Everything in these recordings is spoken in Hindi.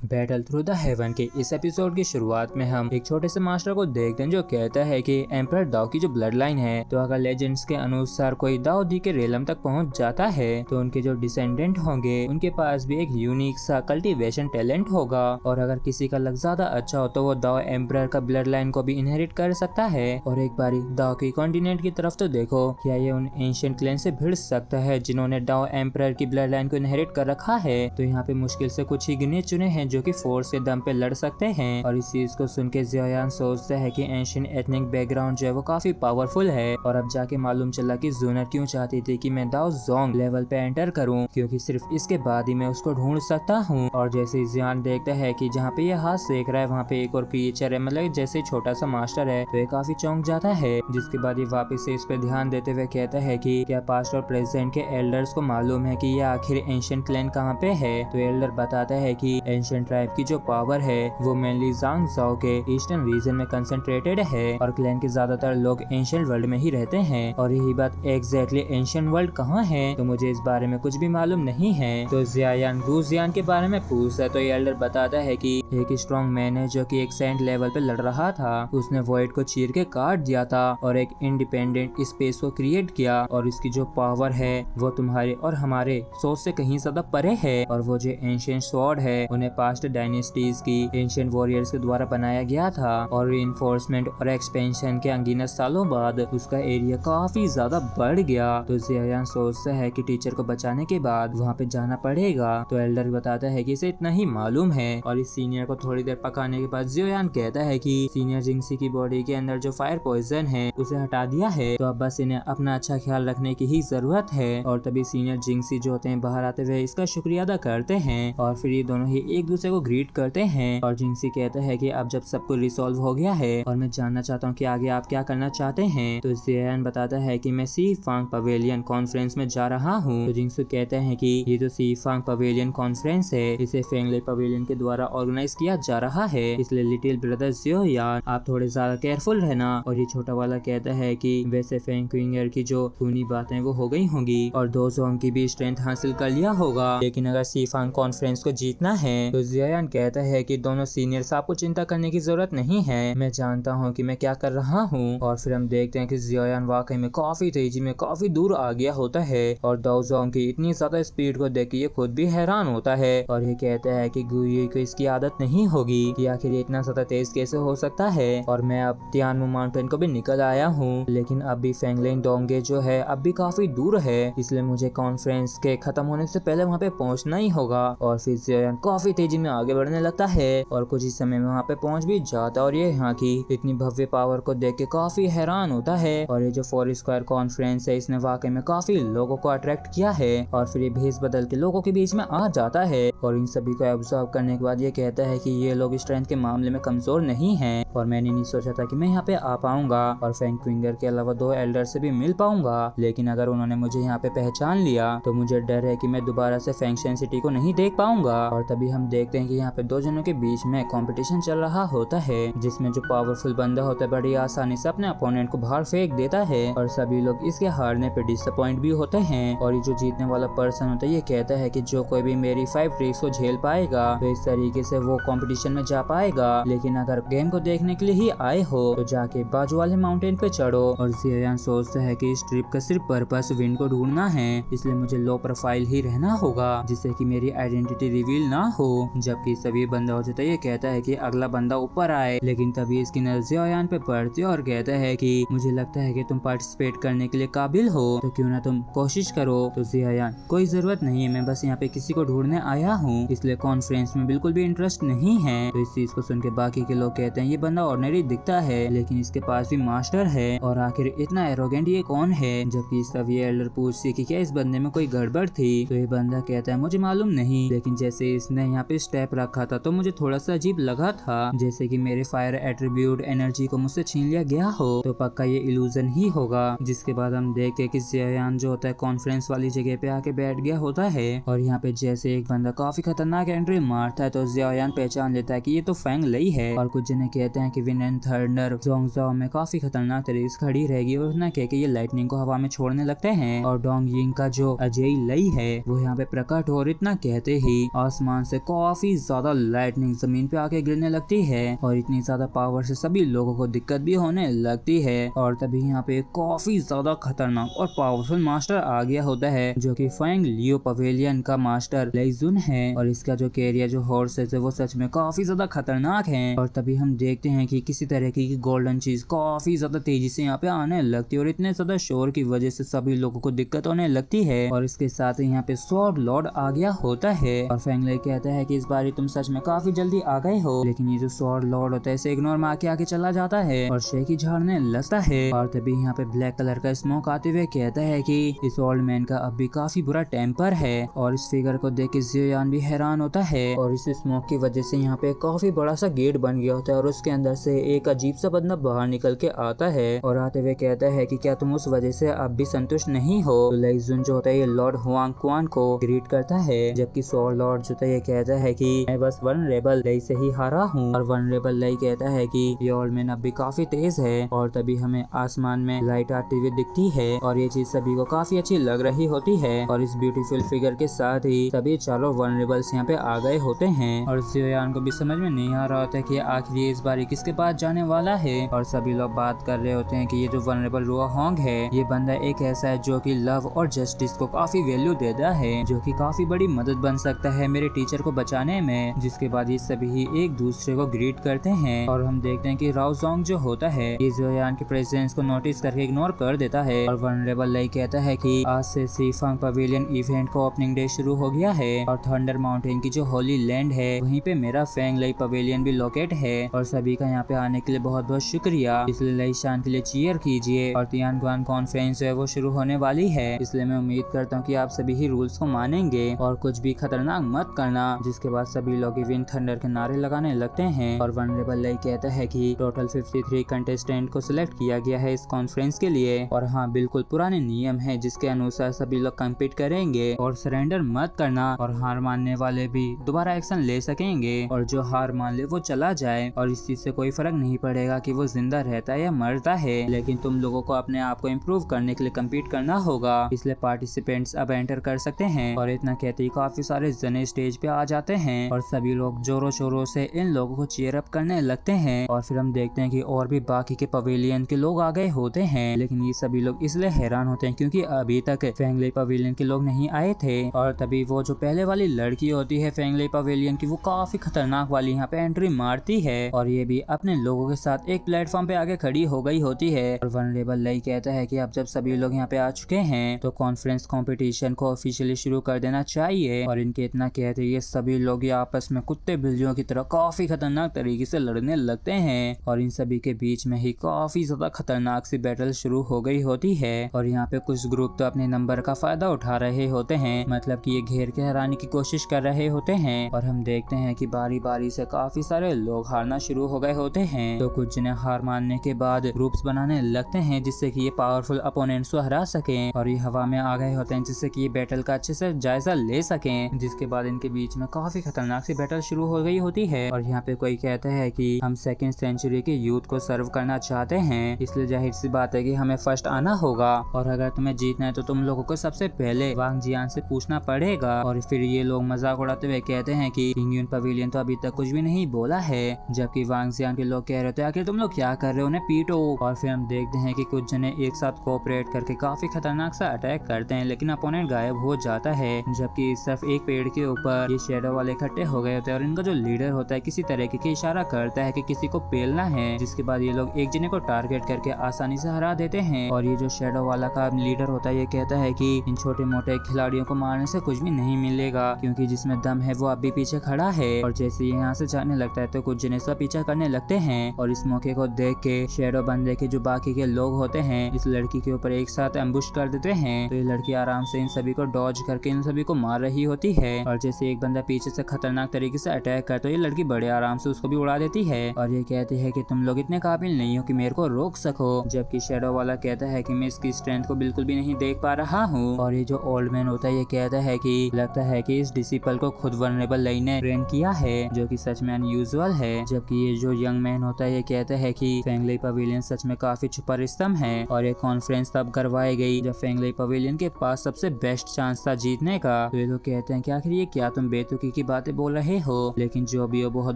बैटल थ्रू द हेवन के इस एपिसोड की शुरुआत में हम एक छोटे से मास्टर को देखते हैं जो कहता है कि एम्परर दाओ की जो ब्लड लाइन है, तो अगर लेजेंड्स के अनुसार कोई दाओ दी के रेलम तक पहुंच जाता है तो उनके जो डिसेंडेंट होंगे उनके पास भी एक यूनिक सा कल्टीवेशन टैलेंट होगा, और अगर किसी का लक ज्यादा अच्छा हो तो वो दाओ एम्परर का ब्लड लाइन को भी इनहेरिट कर सकता है। और एक बारी दाओ की कॉन्टिनेंट की तरफ तो देखो, क्या ये उन एंशिएंट क्लैन से भिड़ सकता है जिन्होंने दाओ एम्परर की ब्लड लाइन को इनहेरिट कर रखा है। तो यहाँ पे मुश्किल से कुछ ही गिने चुने हैं जो कि फोर्स के दम पे लड़ सकते हैं। और इस चीज को सुन के ज़ियोयान सोचता है कि एंशिएंट एथनिक बैकग्राउंड जो है वो काफी पावरफुल है, और अब जाके मालूम चला कि जूनर क्यों चाहती थी कि मैं दाओ जोंग लेवल पे एंटर करूं, क्योंकि सिर्फ इसके बाद ही मैं उसको ढूंढ सकता हूं। और जैसे ज़ियोयान देखता है कि जहाँ पे ये हाथ सेक रहा है वहाँ पे एक और क्रिएचर है, मतलब जैसे छोटा सा मास्टर है, तो ये काफी चौंक जाता है। जिसके बाद ये वापस से इस पे ध्यान देते हुए कहता है कि क्या पास्ट और प्रेजेंट के एल्डर्स को मालूम है कि ये आखिर एंशिएंट क्लैन कहाँ पे है। तो एल्डर बताता है कि एंशिएंट ट्राइब की जो पावर है वो मेनली ज़ांग ज़ाओ के ईस्टर्न रीजन में कंसंट्रेटेड है, और क्लैन के ज्यादातर लोग एंशिएंट वर्ल्ड में ही रहते हैं। और यही बात एग्जैक्टली एंशिएंट वर्ल्ड कहाँ है तो मुझे इस बारे में कुछ भी मालूम नहीं है। तो ज़ियायान गुजियान के बारे में पूछता है तो एल्डर बताता है कि एक स्ट्रॉन्ग मैन है जो कि एक सेंट लेवल पे लड़ रहा था, उसने वॉइड को चीर के काट दिया था और एक इंडिपेंडेंट स्पेस को क्रिएट किया, और इसकी जो पावर है वो तुम्हारे और हमारे सोच से कहीं ज्यादा परे है। और वो जो एंशिएंट स्वॉर्ड है उन्हें पास्ट डायनेस्टीज की एंशिएंट वॉरियर्स के द्वारा बनाया गया था, और रीइंफोर्समेंट और एक्सपेंशन के अनगिनत सालों बाद उसका एरिया काफी ज्यादा बढ़ गया। तो ज़ियायान सोचता है कि टीचर को बचाने के बाद वहाँ पे जाना पड़ेगा। तो एल्डर बताता है कि इसे इतना ही मालूम है। और इस सीनियर को थोड़ी देर पकाने के बाद ज़ियायान कहता है कि सीनियर जिंक्सी की बॉडी के अंदर जो फायर पॉइजन है उसे हटा दिया है, तो अब बस इन्हें अपना अच्छा ख्याल रखने की ही जरूरत है। और तभी सीनियर जिंक्सी जो होते हैं बाहर आते हुए इसका शुक्रिया अदा करते हैं, और फिर ये दोनों ही एक दूसरे को ग्रीट करते हैं। और जिंक्सी कहता है कि अब जब सब कुछ रिसॉल्व हो गया है और मैं जानना चाहता हूँ कि आगे आप क्या करना चाहते हैं। तो ज़ियायान बताता है कि मैं सी फांग पवेलियन कॉन्फ्रेंस में जा रहा हूँ। तो जिंक्सी कहता है कि ये जो सी फांग पवेलियन कॉन्फ्रेंस है इसे फेंगले पवेलियन के द्वारा ऑर्गेनाइज किया जा रहा है, इसलिए लिटिल ब्रदर ज़ियोयान आप थोड़े ज्यादा केयरफुल रहना। और ये छोटा वाला कहता है कि वैसे फेंग क्विंगर की जो खूनी बातें वो हो गई होंगी और दो जोंग की भी स्ट्रेंथ हासिल कर लिया होगा, लेकिन अगर सीफांग कॉन्फ्रेंस को जीतना है तो ज़ियायान कहता है कि दोनों सीनियर्स आपको चिंता करने की जरूरत नहीं है, मैं जानता हूँ कि मैं क्या कर रहा हूँ। और फिर हम देखते हैं कि ज़ियायान वाकई में काफी तेजी में काफी दूर आ गया होता है, और दो जोंग की इतनी ज्यादा स्पीड को देख के ये खुद भी हैरान होता है, और ये कहता है कि गुई को इसकी आदत नहीं होगी कि आखिर ये इतना ज्यादा तेज कैसे हो सकता है। और मैं अब तियानमू माउंटेन को भी निकल आया हूँ, लेकिन अब भी फेंगलेन डोंगे जो है अब भी काफी दूर है, इसलिए मुझे कॉन्फ्रेंस के खत्म होने से पहले वहाँ पे पहुँचना ही होगा। और फिर ज़ियायान काफी तेजी में आगे बढ़ने लगता है और कुछ ही समय में वहाँ पे पहुँच भी जाता है, और ये यहाँ की इतनी भव्य पावर को देख के काफी हैरान होता है। और ये जो 4 स्क्वायर कॉन्फ्रेंस है इसने वाकई में काफी लोगों को अट्रैक्ट किया है, और फिर ये भेस बदल के लोगों के बीच में आ जाता है, और इन सभी को ऑब्जर्व करने के बाद ये कहता है कि ये लोग स्ट्रेंथ के मामले में कमजोर नहीं हैं, और मैंने नहीं सोचा था कि मैं यहाँ पे आ पाऊंगा और फेंग क्विंगर के अलावा 2 एल्डर से भी मिल पाऊंगा, लेकिन अगर उन्होंने मुझे यहाँ पे पहचान लिया तो मुझे डर है कि मैं दोबारा से फेंगशन सिटी को नहीं देख पाऊंगा। और तभी हम देखते हैं कि यहाँ पे 2 जनों के बीच में कंपटीशन चल रहा होता है, जिसमें जो पावरफुल बंदा होता है बड़ी आसानी से अपने अपोनेंट को बाहर फेंक देता है, और सभी लोग इसके हारने पे डिसअपॉइंट भी होते हैं। और ये जो जीतने वाला पर्सन होता है ये कहता है कि जो कोई भी मेरी 5 ट्रिक्स को झेल पाएगा तो इस तरीके से वो कंपटीशन में जा पाएगा, लेकिन अगर गेम को देखने के लिए ही आए हो तो जाके बाजू वाले माउंटेन पे चढ़ो। और ज़ियायान सोचता है कि इस ट्रिप का सिर्फ पर्पस विन को ढूंढना है, इसलिए मुझे लो प्रोफाइल ही रहना होगा जिससे कि मेरी आइडेंटिटी रिवील ना हो। जबकि सभी बंदा हो जाता है ये कहता है कि अगला बंदा ऊपर आए, लेकिन तभी इसकी नजर ज़ियायान पे पड़ती है और कहता है कि मुझे लगता है कि तुम पार्टिसिपेट करने के लिए काबिल हो, तो क्यों ना तुम कोशिश करो। तो ज़ियायान कोई जरूरत नहीं है, मैं बस यहाँ पे किसी को ढूंढने आया हूँ, इसलिए कॉन्फ्रेंस में बिल्कुल भी इंटरेस्ट नहीं है। तो इस चीज को सुन के बाकी के लोग कहते हैं ये बंदा ऑर्डिनरी दिखता है लेकिन इसके पास भी मास्टर है, और आखिर इतना एरोगेंट ये कौन है। जबकि सब ये एल्डर पूछती कि क्या इस बंदे में कोई गड़बड़ थी, तो ये बंदा कहता है मुझे मालूम नहीं, लेकिन जैसे इसने यहाँ पे स्टेप रखा था तो मुझे थोड़ा सा अजीब लगा था, जैसे कि मेरे फायर एट्रीब्यूट एनर्जी को मुझसे छीन लिया गया हो, तो पक्का ये इल्यूजन ही होगा। जिसके बाद हम देखते हैं कि ज़ियायान जो होता है कॉन्फ्रेंस वाली जगह पे आके बैठ गया होता है, और यहाँ पे जैसे एक बंदा काफी खतरनाक एंट्री मारता है तो ज़ियायान पहचान लेता है कि ये तो फेंग लई है। और कुछ जने कहते हैं कि विन एंड थंडर ज़ोंगज़ाओ में काफी खतरनाक तरीके से खड़ी रहेगी, और ना कह के ये लाइटनिंग को हवा में छोड़ने लगते हैं। और डोंग यिंग का जो अजय लई है वो यहाँ पे प्रकट हो, और इतना कहते ही आसमान से काफी ज्यादा लाइटनिंग जमीन पे आके गिरने लगती है और इतनी ज्यादा पावर से सभी लोगों को दिक्कत भी होने लगती है। और तभी यहाँ पे काफी ज्यादा खतरनाक और पावरफुल मास्टर आ गया होता है जो कि फेंग लियो पवेलियन का मास्टर लेई जुन है। और इसका जो कैरियर जो हॉर्सेस है वो सच में काफी ज्यादा खतरनाक है। और तभी हम देखते हैं कि किसी तरह की गोल्डन चीज काफी ज्यादा तेजी से यहाँ पे आने लगती है और इतने ज्यादा शोर की वजह से सभी लोगों को दिक्कत होने लगती है। और इसके साथ ही यहाँ पे स्वॉर्ड लॉर्ड आ गया होता है और फेंग लेई कहता है कि इस बार तुम सच में काफी जल्दी आ गए हो। लेकिन ये जो स्वॉर्ड लॉर्ड होता है इसे इग्नोर में आके चला जाता है और शेकी झाड़ने लगता है। और तभी यहाँ पे ब्लैक कलर का स्मोक आते हुए कहता है कि इस ओल्ड मैन का अब भी काफी बुरा टेम्पर है। और इस फिगर को देख के जियोयान भी हैरान होता है और इस स्मोक की वजह से यहाँ पे काफी बड़ा सा गेट बन गया होता है और उसके अंदर से एक अजीब सा बंदा बाहर निकल के आता है और आते हुए कहता है कि क्या तुम उस वजह से अब भी संतुष्ट नहीं हो। तो लेई जुन जो होता है ये लॉर्ड हुआंग क्वान को ग्रीट करता है जबकि स्वॉर्ड लॉर्ड जो है ये कहता है कि मैं बस वनरेबल लेई से ही हारा हूँ। और वनरेबल लेई कहता है कि ये ओल्ड मैन अब भी काफी तेज है। और तभी हमें आसमान में लाइट आती हुई दिखती है और ये चीज सभी को काफी अच्छी लग रही होती है। और इस ब्यूटीफुल फिगर के साथ ही सभी चारों वनरेबल्स यहाँ पे आ गए होते हैं और जियोयान को भी समझ में नहीं आ रहा होता कि आखिर ये इस बार किसके पास जाने वाला है। और सभी लोग बात कर रहे होते हैं कि ये जो वनरेबल रुआ होंग है ये बंदा एक ऐसा है जो कि लव और जस्टिस को काफी वैल्यू देता है जो कि काफी बड़ी मदद बन सकता है मेरे टीचर को बचाने में। जिसके बाद ये सभी एक दूसरे को ग्रीट करते हैं और हम देखते हैं कि राओजोंग जो होता है ये जियोयान के प्रेजेंस को नोटिस करके इग्नोर कर देता है। और वनरेबल लेई कहता है कि आज से सीफांग पवेलियन इवेंट का ओपनिंग डे शुरू हो गया है और थंडर माउंटेन की जो होली लैंड है वहीं पे मेरा फेंग लेई पवेलियन भी लोकेट है और सभी का यहाँ पे आने के लिए बहुत बहुत शुक्रिया। इसलिए लेई शान के लिए चीयर कीजिए। और तियानग्वान कॉन्फ्रेंस है वो शुरू होने वाली है इसलिए मैं उम्मीद करता हूँ कि आप सभी ही रूल्स को मानेंगे और कुछ भी खतरनाक मत करना। जिसके बाद सभी लोग विन थंडर के नारे लगाने लगते हैं और वनरेबल लेई कहता है कि टोटल 53 कंटेस्टेंट को सिलेक्ट किया गया है इस कॉन्फ्रेंस के लिए और हाँ बिल्कुल पुराने नियम है जिसके अनुसार सभी लोग कम्पीट करेंगे और सरेंडर मत करना और हार मानने वाले भी दोबारा एक्शन ले सकेंगे और जो हार मान ले वो चला जाए। और इस चीज से कोई फर्क नहीं पड़ेगा कि वो जिंदा रहता है या मरता है लेकिन तुम लोगों को अपने आप को इम्प्रूव करने के लिए कम्पीट करना होगा। इसलिए पार्टिसिपेंट्स अब एंटर कर सकते हैं। और इतना कहते ही काफी सारे जने स्टेज पे आ जाते हैं और सभी लोग जोरों शोरों से इन लोगों को चीयर अप करने लगते हैं। और फिर हम देखते हैं कि और भी बाकी के पवेलियन के लोग आ गए होते हैं लेकिन ये सभी लोग इसलिए हैरान होते हैं क्योंकि अभी तक फेंग लेई पवेलियन के लोग नहीं आए थे। और तभी वो जो पहले वाली लड़की होती है फेंग लेई पवेलियन की वो काफी खतरनाक वाली यहाँ पे एंट्री मारती है और ये भी अपने लोगों के साथ एक प्लेटफॉर्म पे आगे खड़ी हो गई होती है। और वनरेबल लेई कहता है कि अब जब सभी लोग यहाँ पे आ चुके हैं तो कॉन्फ्रेंस कंपटीशन को ऑफिशियली शुरू कर देना चाहिए। और इनके इतना कहते ये सभी लोग आपस में कुत्ते बिल्लियों की तरह काफी खतरनाक तरीके से लड़ने लगते हैं और इन सभी के बीच में ही काफी ज्यादा खतरनाक सी बैटल शुरू हो गई होती है। और यहाँ पे कुछ ग्रुप तो अपने नंबर का फायदा उठा रहे होते हैं मतलब कि ये घेर के हराने की कोशिश कर रहे होते हैं। और हम देखते हैं कि बारी बारी से काफी सारे लोग हारना शुरू हो गए होते हैं तो कुछ जिन्हें हार मानने के बाद ग्रुप्स बनाने लगते हैं जिससे कि ये पावरफुल अपोनेंट्स को हरा सकें और ये हवा में आ गए होते हैं जिससे कि ये बैटल का अच्छे से जायजा ले सकें। जिसके बाद इनके बीच में काफी खतरनाक सी बैटल शुरू हो गई होती है। और यहाँ पे कोई कहता है कि हम 2nd सेंचुरी के यूथ को सर्व करना चाहते हैं इसलिए जाहिर सी बात है कि हमें फर्स्ट आना होगा और अगर तुम्हें जीतना है तो तुम लोगों को सबसे पहले वांग जियान से पूछना पड़ेगा। और फिर ये लोग मजाक उड़ाते हुए कहते हैं कि किंग पवेलियन तो अभी तक कुछ भी नहीं बोला है जबकि वांग जियान के लोग कह रहे थे आखिर तुम लोग क्या कर रहे हो उन्हें पीटो। और फिर हम देखते हैं कि कुछ जने एक साथ कोऑपरेट करके काफी खतरनाक सा अटैक करते हैं लेकिन अपोनेंट गायब हो जाता है जबकि सिर्फ एक पेड़ के ऊपर ये शेडो वाले इकट्ठे हो गए होते हैं और इनका जो लीडर होता है किसी तरीके की इशारा करता है कि किसी को पेलना है जिसके बाद ये लोग एक जने को टारगेट करके आसानी से हरा देते हैं। और ये जो शेडो वाला का लीडर होता है ये कहता है कि इन छोटे मोटे खिलाड़ियों को मारने से कुछ भी नहीं मिलेगा क्योंकि जिसमें दम है वो अभी पीछे खड़ा है। और जैसे ये यहाँ से जाने लगता है तो कुछ जने सब पीछा करने लगते हैं और इस मौके को देख के शेडो बंदे के जो बाकी के लोग होते हैं इस लड़की के ऊपर एक साथ एम्बुश कर देते हैं तो ये लड़की आराम से इन सभी को डॉज करके इन सभी को मार रही होती है। और जैसे एक बंदा पीछे से खतरनाक तरीके से अटैक करता तो ये लड़की बड़े आराम से उसको भी उड़ा देती है और ये कहती है कि तुम लोग इतने काबिल नहीं हो कि मेरे को रोक सको। जबकि शेडो वाला कहता है कि मैं इसकी स्ट्रेंथ को बिल्कुल भी नहीं देख पा रहा हूँ। और ये जो ओल्ड मैन होता है ये कहता है कि लगता है कि इस डिसिपल को खुद वनरेबल लेई ने ट्रेन किया है जो कि सच में अनयूजुअल है। जबकि ये जो यंग मैन होता है ये कहता है कि फेंग लेई पवेलियन सच में काफी छुपा रिस्तम है और ये कॉन्फ्रेंस तब करवाई गई जब फेंग लेई पवेलियन के पास सबसे बेस्ट चांस था जीतने का। तो ये लोग कहते हैं कि आखिर ये क्या तुम बेतुकी की बातें बोल रहे हो, लेकिन जो भी हो बहुत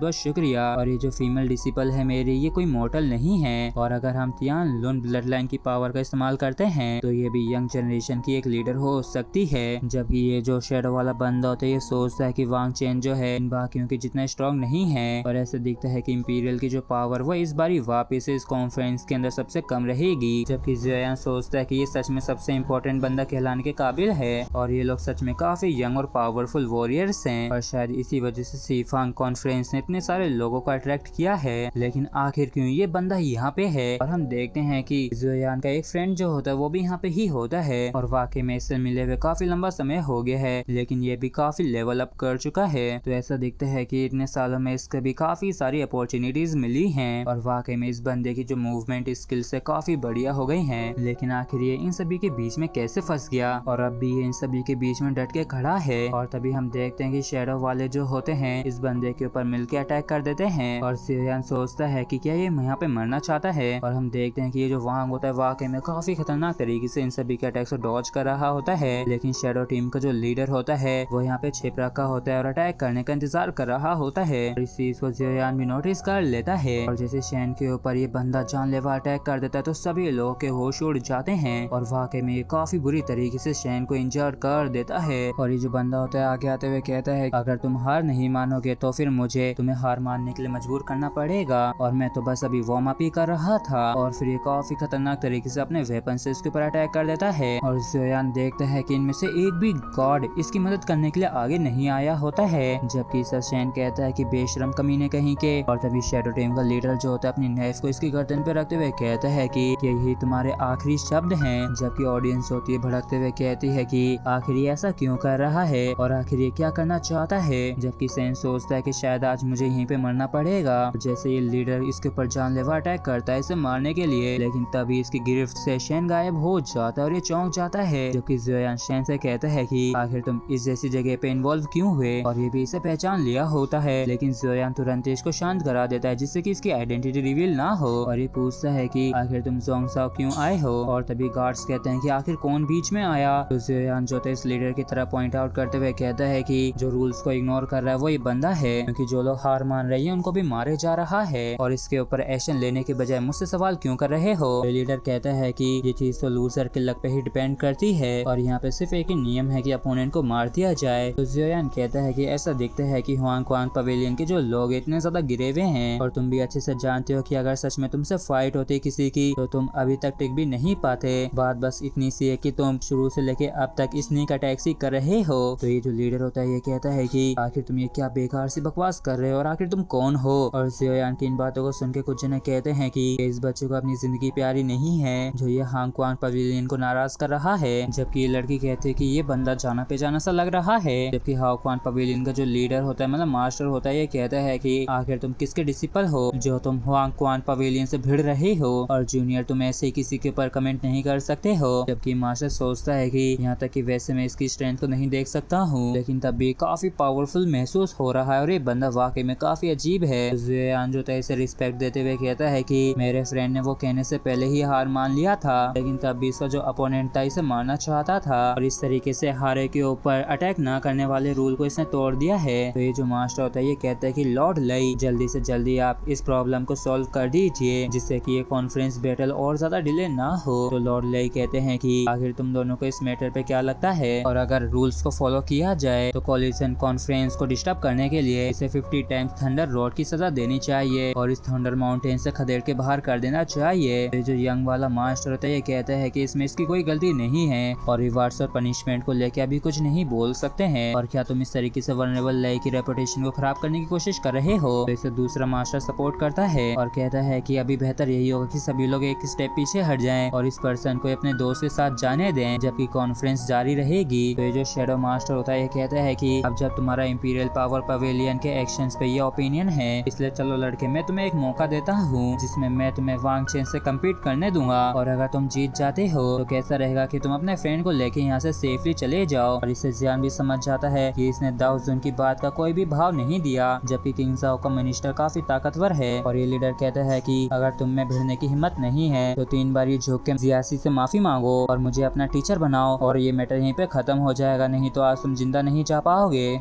बहुत शुक्रिया। और ये जो फीमेल डिसिपल है मेरी, ये कोई मॉर्टल नहीं है, और अगर हम तियान लुन ब्लड लाइन की पावर का इस्तेमाल करते हैं तो ये भी यंग जनरेशन की एक लीडर हो सकती है। जबकि ये जो शेडो वाला बंदा होता है ये सोचता है कि वांग चेन जो है इन बाकियों की जितना स्ट्रॉन्ग नहीं है, और ऐसे दिखता है कि इंपीरियल की जो पावर वो इस बारी वापस इस कॉन्फ्रेंस के अंदर सबसे कम रहेगी। जबकि ज़ियान सोचता है कि ये सच में सबसे इम्पोर्टेंट बंदा कहलाने के काबिल है, और ये लोग सच में काफी यंग और पावरफुल वॉरियर्स हैं, और शायद इसी वजह से सीफांग कॉन्फ्रेंस ने इतने सारे लोगों को अट्रैक्ट किया है। लेकिन आखिर क्यों ये बंदा यहाँ पे है? और हम देखते हैं कि ज़ियान का एक फ्रेंड जो होता है वो भी यहाँ पे ही होता है, और वाकई में इससे मिले हुए काफी लंबा समय हो गया है, लेकिन ये भी काफी लेवल अप कर चुका है। तो ऐसा दिखता है कि इतने सालों में इसको भी काफी सारी अपॉर्चुनिटीज मिली हैं, और वाकई में इस बंदे की जो मूवमेंट स्किल से काफी बढ़िया हो गई हैं। लेकिन आखिर ये इन सभी के बीच में कैसे फंस गया, और अब भी ये इन सभी के बीच में डट के खड़ा है। और तभी हम देखते हैं कि शेडो वाले जो होते हैं इस बंदे के ऊपर मिलके अटैक कर देते हैं, और ज़ियान सोचता है कि क्या ये यहाँ पे मरना चाहता है। और हम देखते हैं कि ये जो वांग होता है वाकई में काफी खतरनाक तरीके से इन सभी के अटैक से डॉज कर रहा होता है। लेकिन शेडो टीम का जो लीडर होता है वो यहाँ पे छिप रखा होता है और अटैक करने का इंतजार कर रहा होता है। इस चीज को ज़ियान भी नोटिस कर लेता है, और जैसे शैन के ऊपर ये बंदा जानलेवा अटैक कर देता है तो सभी लोगों के होश उड़ जाते हैं, और वाकई में ये काफी बुरी तरीके से शैन को इंजर्ड कर देता है। और ये जो बंदा होता है आगे आते हुए कहता है अगर तुम हार नहीं मानोगे तो फिर मुझे तुम्हें हार मानने के लिए मजबूर करना पड़ेगा, और मैं तो बस अभी वार्म अप ही कर रहा था। और फिर ये काफी खतरनाक तरीके से अपने वेपन से इसके ऊपर अटैक कर देता है, और ज़ियान देखता है कि इनमें से एक भी गॉड इसकी मदद करने के लिए आगे नहीं आया होता है। जबकि शैन कहता है कि बेशरम कमीने कहीं के। और तभी शैडो टीम का लीडर जो होता है अपनी नाइफ को इसकी गर्दन पे रखते हुए कहता है कि यही तुम्हारे आखिरी शब्द हैं। जबकि ऑडियंस होती है भड़कते हुए कहती है कि आखिर ये ऐसा क्यों कर रहा है, और आखिर ये क्या करना चाहता है। जबकि शैन सोचता है कि शायद आज मुझे यहीं पे मरना पड़ेगा। जैसे ये लीडर इसके ऊपर जानलेवा अटैक करता है इसे मारने के लिए, लेकिन तभी इसकी गिरफ्त से शैन गायब हो जाता है और ये चौंक जाता है। जबकि ज़ियान शैन से कहता है कि आखिर तुम इस जैसी जगह पे इन्वॉल्व क्यों हुए, और ये भी इसे पहचान लिया होता है। लेकिन ज़ियान तुरंत इसको शांत करा देता है जिससे कि इसकी आइडेंटिटी रिवील ना हो, और ये पूछता है कि आखिर तुम ज़ोंगसाओ क्यों आए हो। और तभी गार्ड्स कहते हैं कि आखिर कौन बीच में आया। तो ज़ियान जो इस लीडर की तरह पॉइंट आउट करते हुए कहता है कि जो रूल्स को इग्नोर कर रहा है वो ये बंदा है, क्योंकि जो लोग हार मान रहे हैं उनको भी मारे जा रहा है, और इसके ऊपर एक्शन लेने के बजाय मुझसे सवाल क्यों कर रहे हो। लीडर कहता है कि ये चीज तो लूजर के लक पे ही डिपेंड करती है, और यहाँ पे सिर्फ एक ही नियम है कि अपोनेंट को मार दिया जाए। तो ज़ियान कहता है कि ऐसा दिखता है कि हुआंग क्वांग पवेलियन के जो लोग इतने ज्यादा गिरे हुए हैं, और तुम भी अच्छे से जानते हो कि अगर सच में तुमसे फाइट होती किसी की तो तुम अभी तक टिक भी नहीं पाते। बात बस इतनी सी है कि तुम शुरू से लेके अब तक स्नीक अटैक्स ही कर रहे हो। तो ये जो लीडर होता है ये कहता है कि आखिर तुम ये क्या बेकार सी बकवास कर रहे हो, और आखिर तुम कौन हो। और ज़ियान की इन बातों को सुन के कुछ जने कहते हैं कि इस बच्चे को अपनी जिंदगी प्यारी नहीं है जो ये हांग क्वांग पवेलियन को नाराज कर रहा है। जबकि ये लड़की कहती है कि ये बंदा जाना पहचाना सा लग रहा है। जबकि हांग क्वांग पवेलियन का जो लीडर होता है मतलब मास्टर होता है ये कहता है कि आखिर तुम किसके डिसिपल हो जो तुम हांग क्वांग पवेलियन से भिड़ रहे हो, और जूनियर तुम ऐसे ही किसी के ऊपर कमेंट नहीं कर सकते हो। जबकि मास्टर सोचता है कि यहाँ तक कि वैसे मैं इसकी स्ट्रेंथ को नहीं देख सकता हूँ, लेकिन तब भी काफी पावरफुल महसूस हो रहा है, और ये बंदा वाकई में काफी अजीब है। ज़ियान जो इसे रिस्पेक्ट देते हुए कहता है कि मेरे फ्रेंड ने वो कहने से पहले ही हार मान लिया था, लेकिन तब भी इसका जो अपोनेंट था इसे मारना चाहता था, और इस तरीके से हारे के ऊपर अटैक ना करने वाले रूल को इसने तोड़ दिया है। तो ये जो मास्टर होता है ये कहता है कि लॉर्ड लई जल्दी से जल्दी आप इस प्रॉब्लम को सॉल्व कर दीजिए जिससे कि ये कॉन्फ्रेंस बैटल और ज्यादा डिले ना हो। तो लॉर्ड लई कहते हैं कि आखिर तुम दोनों को इस मैटर पे क्या लगता है, और अगर रूल्स को फॉलो किया जाए तो कॉलिजन कॉन्फ्रेंस को डिस्टर्ब करने के लिए इसे 50 टाइम्स थंडर रॉड की सजा देनी चाहिए, और इस थंडर माउंटेन से खदेड़ के बाहर कर देना चाहिए। तो जो यंग वाला मास्टर होता है ये कहता है कि इसमें इसकी कोई गलती नहीं है, और रिवार्ड्स और पनिशमेंट को लेके अभी कुछ नहीं बोल सकते हैं, और क्या तुम इस तरीके से वल्नरेबल लई की रेपुटेशन को खराब करने की कोशिश कर रहे हो। तो इसे दूसरा मास्टर सपोर्ट करता है और कहता है कि अभी बेहतर यही होगा कि सभी लोग एक स्टेप पीछे हट जाएं और इस पर्सन को अपने दोस्त के साथ जाने दें जबकि कॉन्फ्रेंस जारी रहेगी। तो ये जो शेडो मास्टर होता है ये कहता है कि अब जब तुम्हारा इंपीरियल पावर पवेलियन के एक्शंस पे ये ओपिनियन है, इसलिए चलो लड़के मैं तुम्हें एक मौका देता हूँ जिसमें मैं तुम्हें वांग चेन से कम्पीट करने दूंगा, और अगर तुम जीत जाते हो तो कैसा रहेगा कि तुम अपने फ्रेंड को लेके यहाँ से सेफली चले जाओ। और इससे ज़ियान भी समझ जाता है कि इसने दाओ जुन की बात का कोई भी भाव नहीं दिया, जबकि किंग जाओ का मिनिस्टर काफी ताकतवर है। और ये लीडर कहता है कि अगर तुम में भिड़ने की हिम्मत नहीं है तो 3 बार ये झुक के जियासी से माफी मांगो और मुझे अपना टीचर बनाओ, और ये मैटर यहीं पे खत्म हो जाएगा, नहीं तो आज तुम जिंदा नहीं जा पाओगे।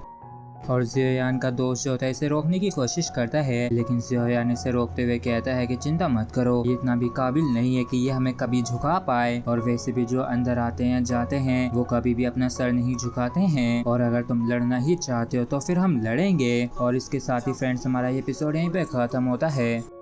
और जियोयान का दोस्त जो होता है इसे रोकने की कोशिश करता है, लेकिन जियोयान इसे रोकते हुए कहता है कि चिंता मत करो, ये इतना भी काबिल नहीं है कि ये हमें कभी झुका पाए, और वैसे भी जो अंदर आते हैं जाते हैं वो कभी भी अपना सर नहीं झुकाते हैं, और अगर तुम लड़ना ही चाहते हो तो फिर हम लड़ेंगे। और इसके साथ ही फ्रेंड्स हमारा ये एपिसोड यहीं पे खत्म होता है।